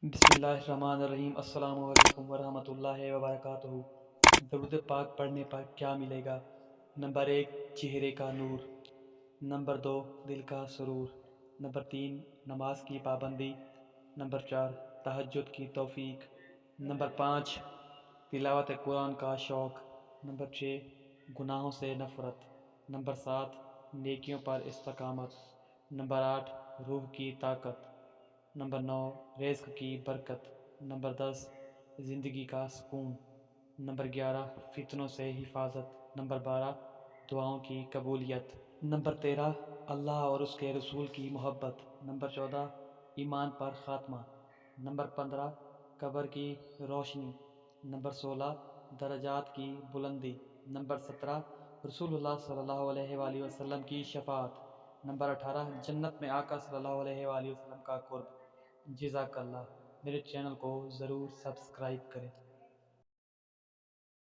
बिस्मिल्लाहिर्रहमानिर्रहीम। अस्सलामु अलैकुम वरहमतुल्लाहि वबरकातुहू। दरूद पाक पढ़ने पर क्या मिलेगा? नंबर 1, चेहरे का नूर। नंबर 2, दिल का सुरूर। नंबर 3, नमाज की पाबंदी। नंबर 4, तहज्जुद की तौफीक। नंबर 5, तिलावत कुरान का शौक़। नंबर 6, गुनाहों से नफ़रत। नंबर 7, नेकियों पर इस्तकामत। नंबर 8, रूह की ताकत। नंबर 9, रिज़्क़ की बरकत। नंबर 10, ज़िंदगी का सुकून। नंबर 11, फितनों से हिफाजत। नंबर 12, दुआओं की कबूलियत। नंबर 13, अल्लाह और उसके रसूल की मोहब्बत। नंबर 14, ईमान पर ख़ात्मा। नंबर 15, कब्र की रोशनी। नंबर 16, दरजात की बुलंदी। नंबर 17, रसूलुल्लाह सल्लल्लाहु अलैहि वसल्लम की शफ़ाअत। नंबर 18, जन्नत में आका सल्लल्लाहु अलैहि वसल्लम का क़ुर्ब। जज़ाकल्लाह। मेरे चैनल को ज़रूर सब्सक्राइब करें।